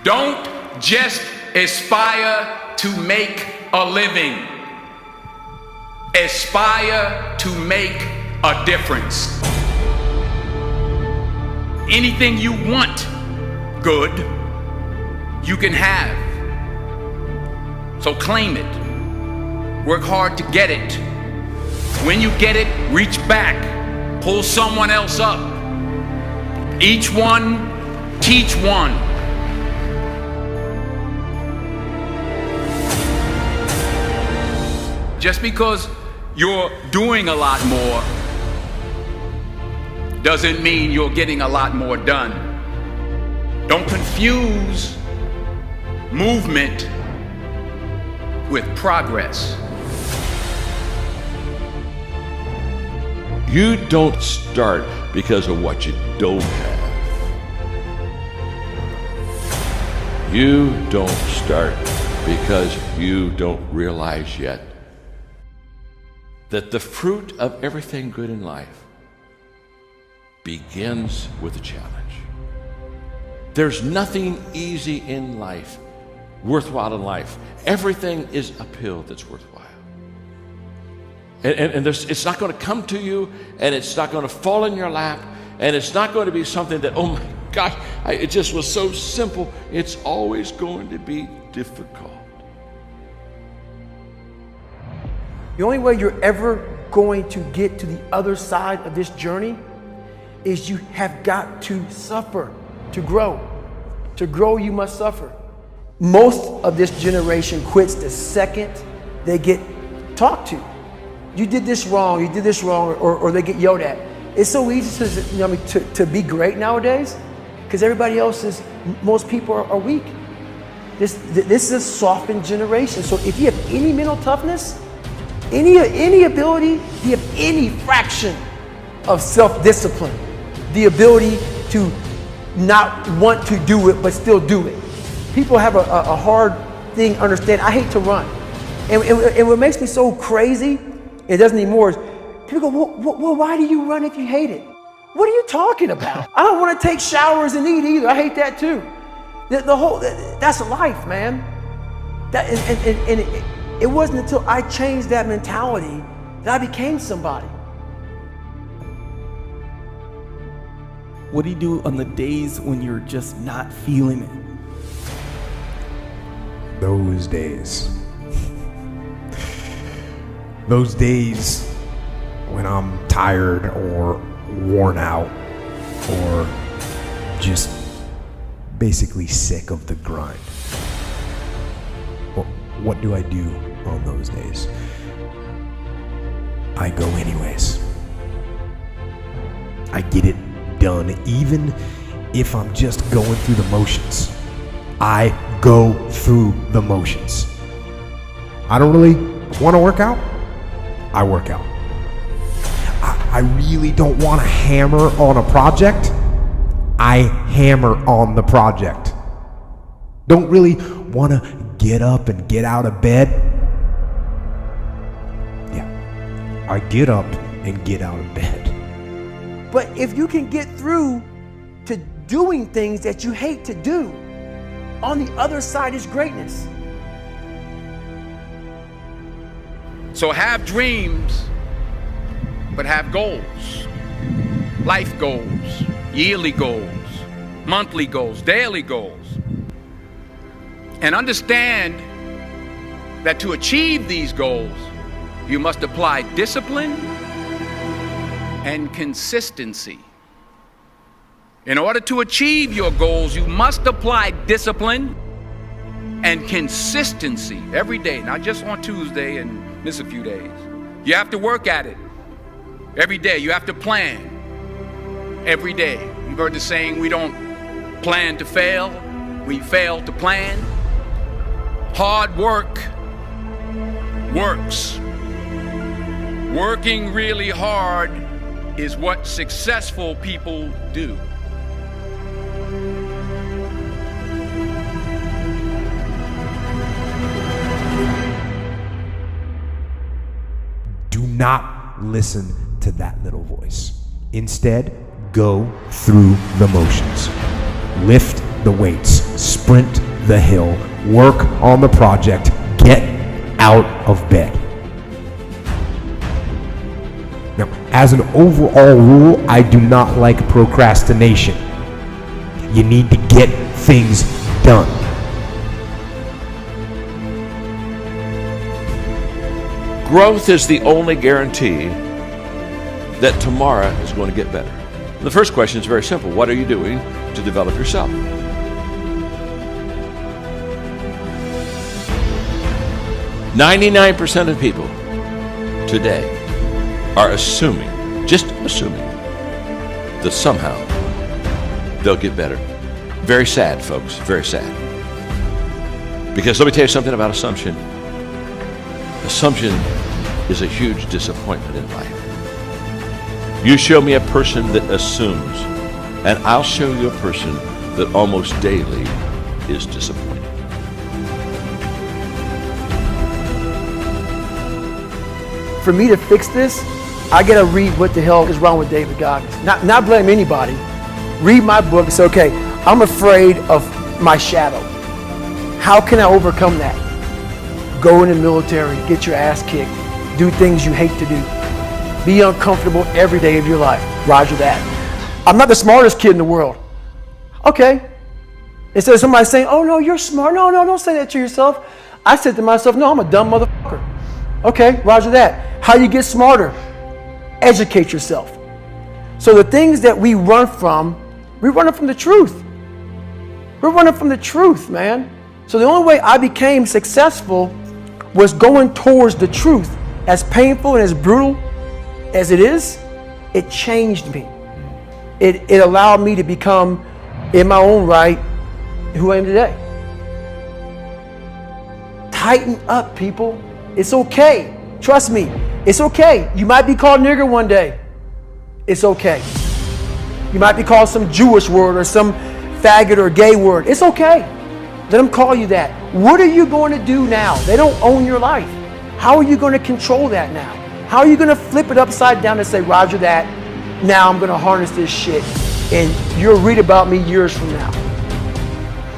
Don't just aspire to make a living. Aspire to make a difference. Anything you want good, you can have. So claim it. Work hard to get it. When you get it, reach back. Pull someone else up. Each one, teach one. Just because you're doing a lot more doesn't mean you're getting a lot more done. Don't confuse movement with progress. You don't start because of what you don't have. You don't start because you don't realize yet that the fruit of everything good in life begins with a challenge. There's nothing easy in life, worthwhile in life. Everything is uphill that's worthwhile. And it's not going to come to you, and it's not going to fall in your lap, and it's not going to be something that, oh my gosh, it just was so simple. It's always going to be difficult. The only way you're ever going to get to the other side of this journey is you have got to suffer to grow. To grow, you must suffer. Most of this generation quits the second they get talked to. You did this wrong, or they get yelled at. It's so easy to be great nowadays because everybody else is, most people are weak. This is a softened generation. So if you have any mental toughness, any ability, if you have any fraction of self-discipline, the ability to not want to do it but still do it. People have a hard thing understand. I hate to run. And what makes me so crazy, it doesn't anymore, is people go, well, why do you run if you hate it? What are you talking about? I don't want to take showers and eat either. I hate that too. That's life, man. It wasn't until I changed that mentality that I became somebody. What do you do on the days when you're just not feeling it? Those days. Those days when I'm tired or worn out or just basically sick of the grind. Well, what do I do on those days? I go anyways. I get it done, even if I'm just going through the motions. I go through the motions. I don't really want to work out. I work out. I really don't want to hammer on a project. I hammer on the project. Don't really want to get up and get out of bed. Yeah, I get up and get out of bed. But if you can get through to doing things that you hate to do, on the other side is greatness. So have dreams, but have goals. Life goals, yearly goals, monthly goals, daily goals. And understand that to achieve these goals, you must apply discipline and consistency. In order to achieve your goals, you must apply discipline and consistency every day, not just on Tuesday and miss a few days. You have to work at it every day. You have to plan every day. You've heard the saying, we don't plan to fail, we fail to plan. Hard work works. Working really hard is what successful people do. Do not listen to that little voice. Instead, go through the motions. Lift the weights. sprint the hill, work on the project, get out of bed. Now, as an overall rule, I do not like procrastination. You need to get things done. Growth is the only guarantee that tomorrow is going to get better. The first question is very simple. What are you doing to develop yourself? ,99% of people today are just assuming that somehow they'll get better. Very sad, folks, very sad. Because let me tell you something about assumption. Assumption is a huge disappointment in life. You show me a person that assumes, and I'll show you a person that almost daily is disappointed. For me to fix this, I gotta read what the hell is wrong with David Goggins. Not blame anybody. Read my book and say, okay, I'm afraid of my shadow. How can I overcome that? Go in the military, get your ass kicked, do things you hate to do. Be uncomfortable every day of your life. Roger that. I'm not the smartest kid in the world. Okay. Instead of somebody saying, oh no, you're smart. No, don't say that to yourself. I said to myself, no, I'm a dumb motherfucker. Okay, roger that. How you get smarter? Educate yourself. So the things that we run from the truth. We're running from the truth, man. So the only way I became successful was going towards the truth. As painful and as brutal as it is, it changed me. It allowed me to become, in my own right, who I am today. Tighten up, people. It's okay. Trust me, it's okay. You might be called nigger one day. It's okay. You might be called some Jewish word or some faggot or gay word. It's okay. Let them call you that. What are you going to do now? They don't own your life. How are you going to control that now? How are you going to flip it upside down and say, roger that, now I'm going to harness this shit and you'll read about me years from now?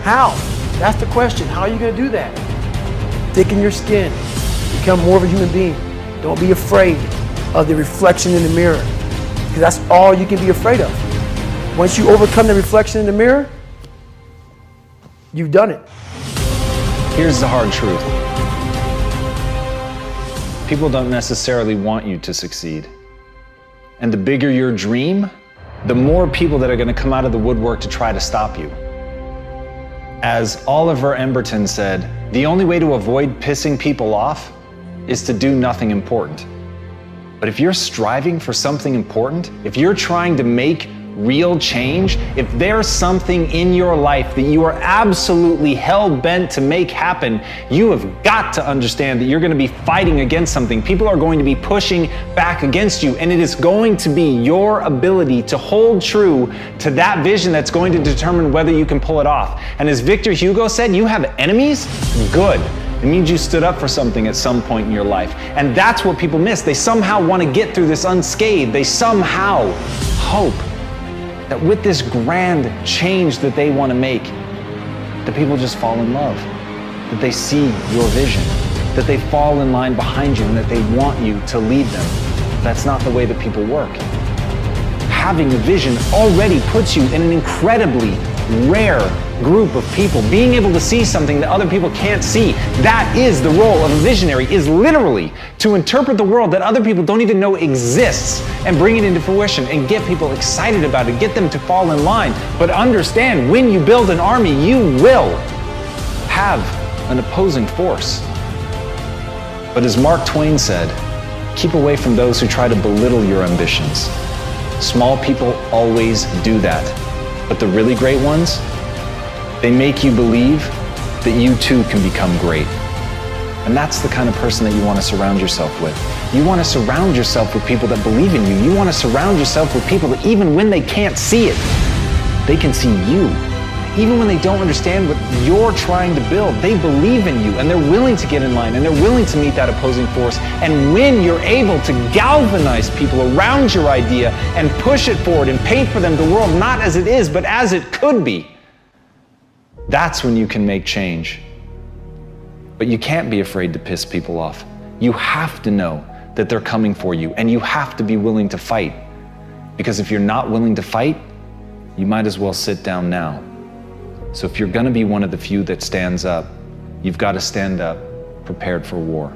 How? That's the question. How are you going to do that? Thicken your skin. Become more of a human being. Don't be afraid of the reflection in the mirror, because that's all you can be afraid of. Once you overcome the reflection in the mirror, you've done it. Here's the hard truth. People don't necessarily want you to succeed. And the bigger your dream, the more people that are going to come out of the woodwork to try to stop you. As Oliver Emberton said, the only way to avoid pissing people off is to do nothing important. But if you're striving for something important, if you're trying to make real change, if there's something in your life that you are absolutely hell-bent to make happen, you have got to understand that you're going to be fighting against something. People are going to be pushing back against you, and it is going to be your ability to hold true to that vision that's going to determine whether you can pull it off. And as Victor Hugo said, you have enemies? Good. It means you stood up for something at some point in your life. And that's what people miss. They somehow want to get through this unscathed. They somehow hope that with this grand change that they want to make, that people just fall in love, that they see your vision, that they fall in line behind you and that they want you to lead them. That's not the way that people work. Having a vision already puts you in an incredibly rare group of people. Being able to see something that other people can't see, that is the role of a visionary, is literally to interpret the world that other people don't even know exists and bring it into fruition and get people excited about it, get them to fall in line. But understand, when you build an army, you will have an opposing force. But as Mark Twain said, keep away from those who try to belittle your ambitions. Small people always do that. But the really great ones, they make you believe that you too can become great. And that's the kind of person that you want to surround yourself with. You want to surround yourself with people that believe in you. You want to surround yourself with people that even when they can't see it, they can see you. Even when they don't understand what you're trying to build, they believe in you and they're willing to get in line and they're willing to meet that opposing force. And when you're able to galvanize people around your idea and push it forward and paint for them the world not as it is, but as it could be, That's when you can make change. But you can't be afraid to piss people off. You have to know that they're coming for you, and you have to be willing to fight. Because if you're not willing to fight, you might as well sit down now. So if you're gonna be one of the few that stands up, you've got to stand up prepared for war.